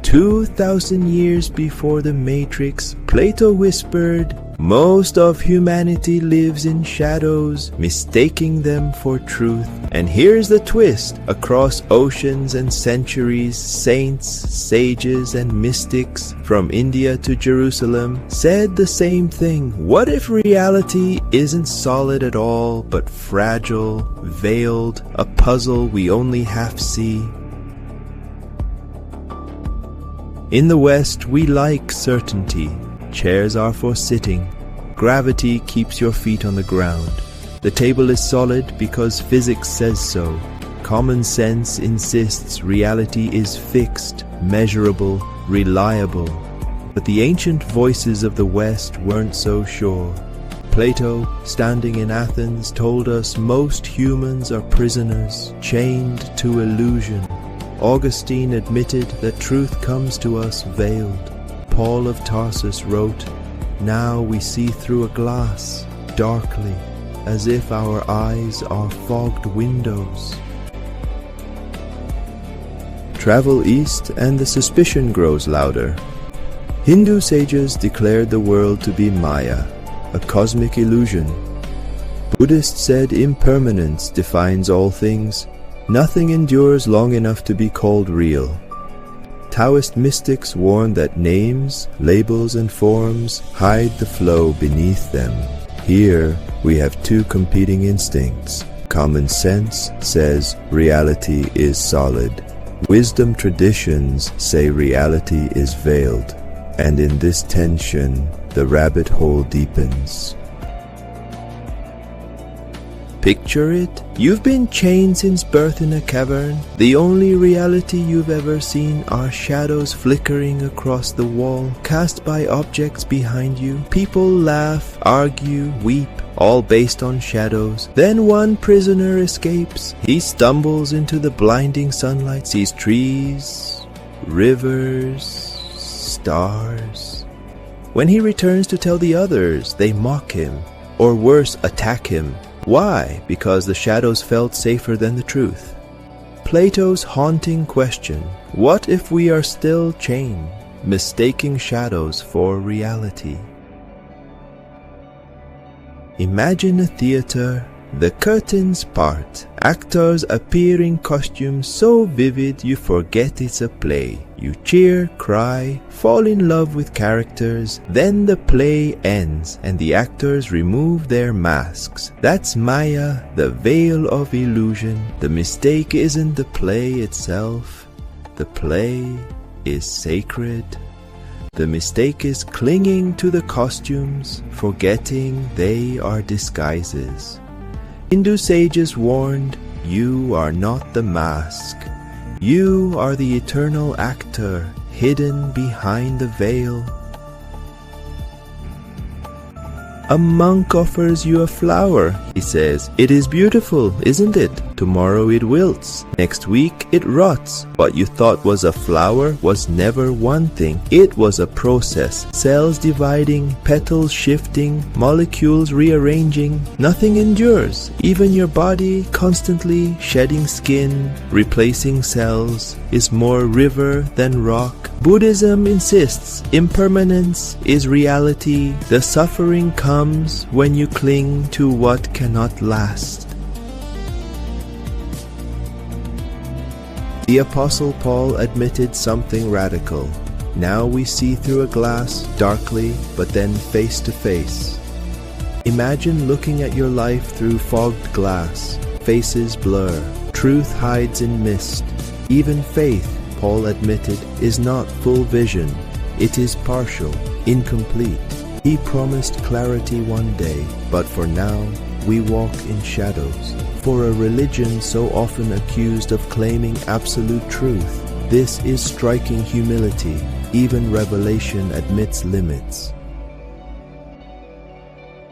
2,000 years before the Matrix, Plato whispered, "Most of humanity lives in shadows, mistaking them for truth." And here's the twist. Across oceans and centuries, saints, sages, and mystics from India to Jerusalem said the same thing. What if reality isn't solid at all, but fragile, veiled, a puzzle we only half see? In the West, we like certainty. Chairs are for sitting. Gravity keeps your feet on the ground. The table is solid because physics says so. Common sense insists reality is fixed, measurable, reliable. But the ancient voices of the West weren't so sure. Plato, standing in Athens, told us most humans are prisoners, chained to illusion. Augustine admitted that truth comes to us veiled. Paul of Tarsus wrote, "Now we see through a glass, darkly, as if our eyes are fogged windows." Travel east and the suspicion grows louder. Hindu sages declared the world to be Maya, a cosmic illusion. Buddhists said impermanence defines all things. Nothing endures long enough to be called real. Taoist mystics warn that names, labels, and forms hide the flow beneath them. Here we have two competing instincts. Common sense says reality is solid. Wisdom traditions say reality is veiled. And in this tension, the rabbit hole deepens. Picture it. You've been chained since birth in a cavern. The only reality you've ever seen are shadows flickering across the wall, cast by objects behind you. People laugh, argue, weep, all based on shadows. Then one prisoner escapes. He stumbles into the blinding sunlight, sees trees, rivers, stars. When he returns to tell the others, they mock him, or worse, attack him. Why? Because the shadows felt safer than the truth. Plato's haunting question, what if we are still chained, mistaking shadows for reality? Imagine a theater. The curtains part. Actors appear in costumes so vivid you forget it's a play. You cheer, cry, fall in love with characters. Then the play ends and the actors remove their masks. That's Maya, the veil of illusion. The mistake isn't the play itself. The play is sacred. The mistake is clinging to the costumes, forgetting they are disguises. Hindu sages warned, you are not the mask. You are the eternal actor, hidden behind the veil. A monk offers you a flower. He says, "It is beautiful, isn't it? Tomorrow it wilts. Next week it rots. What you thought was a flower was never one thing. It was a process. Cells dividing, petals shifting, molecules rearranging. Nothing endures. Even your body, constantly shedding skin, replacing cells, is more river than rock." Buddhism insists impermanence is reality. The suffering comes when you cling to what cannot last. The Apostle Paul admitted something radical. Now we see through a glass, darkly, but then face to face. Imagine looking at your life through fogged glass. Faces blur. Truth hides in mist. Even faith, Paul admitted, is not full vision. It is partial, incomplete. He promised clarity one day, but for now, we walk in shadows. For a religion so often accused of claiming absolute truth, this is striking humility. Even revelation admits limits.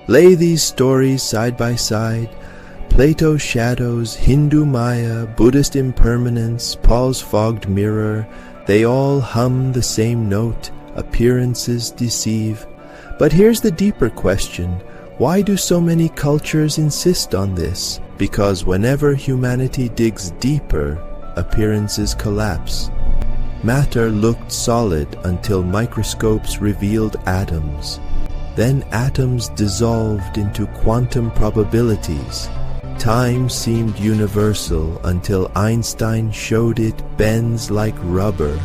Lay these stories side by side. Plato's shadows, Hindu Maya, Buddhist impermanence, Paul's fogged mirror, they all hum the same note. Appearances deceive. But here's the deeper question. Why do so many cultures insist on this? Because whenever humanity digs deeper, appearances collapse. Matter looked solid until microscopes revealed atoms. Then atoms dissolved into quantum probabilities. Time seemed universal until Einstein showed it bends like rubber.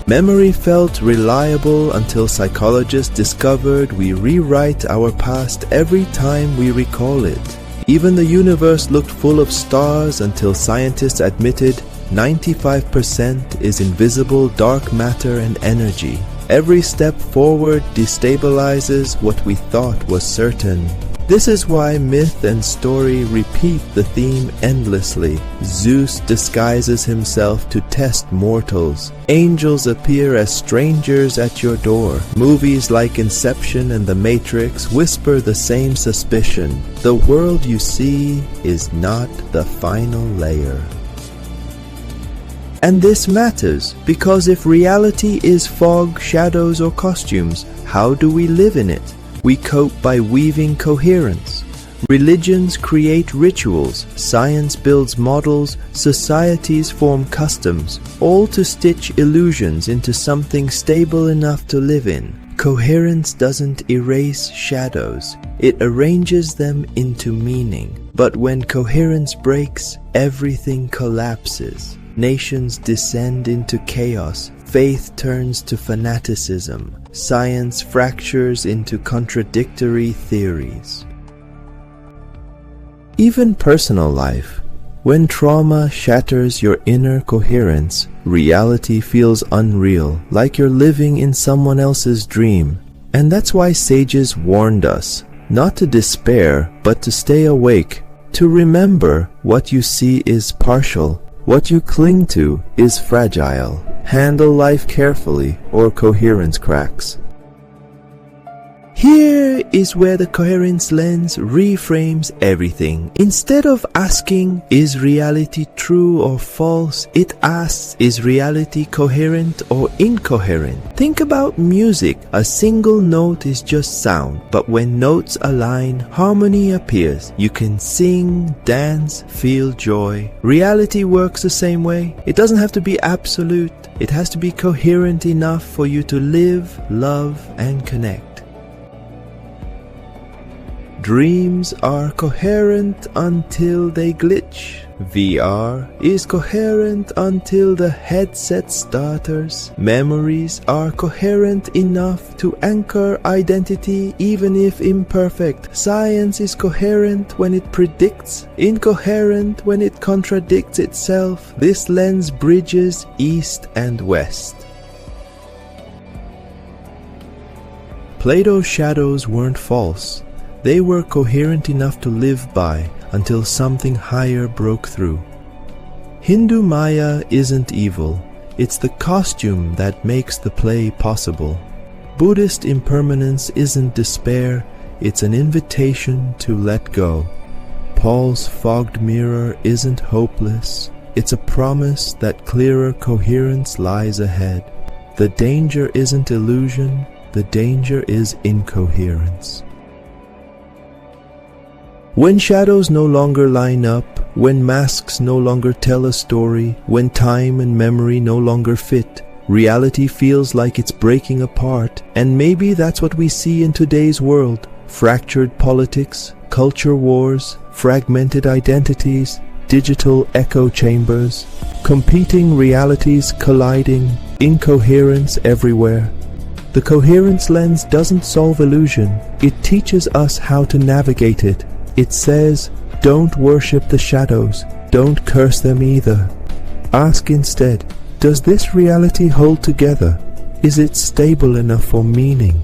Memory felt reliable until psychologists discovered we rewrite our past every time we recall it. Even the universe looked full of stars until scientists admitted 95% is invisible dark matter and energy. Every step forward destabilizes what we thought was certain. This is why myth and story repeat the theme endlessly. Zeus disguises himself to test mortals. Angels appear as strangers at your door. Movies like Inception and The Matrix whisper the same suspicion. The world you see is not the final layer. And this matters, because if reality is fog, shadows, or costumes, how do we live in it? We cope by weaving coherence. Religions create rituals, science builds models, societies form customs, all to stitch illusions into something stable enough to live in. Coherence doesn't erase shadows, it arranges them into meaning. But when coherence breaks, everything collapses. Nations descend into chaos, faith turns to fanaticism, science fractures into contradictory theories. Even personal life. When trauma shatters your inner coherence, reality feels unreal, like you're living in someone else's dream. And that's why sages warned us, not to despair, but to stay awake, to remember what you see is partial. What you cling to is fragile. Handle life carefully or coherence cracks. Here is where the coherence lens reframes everything. Instead of asking, is reality true or false, it asks, is reality coherent or incoherent? Think about music. A single note is just sound, but when notes align, harmony appears. You can sing, dance, feel joy. Reality works the same way. It doesn't have to be absolute. It has to be coherent enough for you to live, love, and connect. Dreams are coherent until they glitch. VR is coherent until the headset stutters. Memories are coherent enough to anchor identity even if imperfect. Science is coherent when it predicts, incoherent when it contradicts itself. This lens bridges east and west. Plato's shadows weren't false. They were coherent enough to live by until something higher broke through. Hindu Maya isn't evil, it's the costume that makes the play possible. Buddhist impermanence isn't despair, it's an invitation to let go. Paul's fogged mirror isn't hopeless, it's a promise that clearer coherence lies ahead. The danger isn't illusion, the danger is incoherence. When shadows no longer line up, when masks no longer tell a story, when time and memory no longer fit, reality feels like it's breaking apart, and maybe that's what we see in today's world. Fractured politics, culture wars, fragmented identities, digital echo chambers, competing realities colliding, incoherence everywhere. The coherence lens doesn't solve illusion, it teaches us how to navigate it. It says, don't worship the shadows, don't curse them either. Ask instead, does this reality hold together? Is it stable enough for meaning?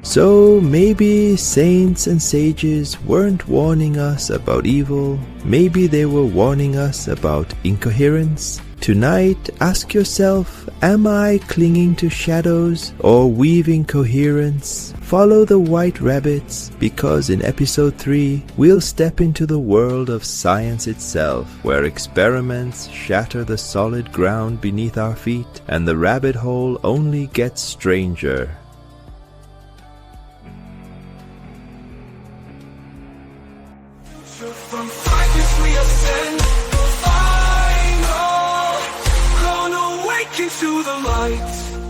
So maybe saints and sages weren't warning us about evil, maybe they were warning us about incoherence. Tonight, ask yourself, am I clinging to shadows or weaving coherence? Follow the white rabbits, because in episode 3, we'll step into the world of science itself, where experiments shatter the solid ground beneath our feet, and the rabbit hole only gets stranger. From fight ascend. Final, gonna awaken to the light.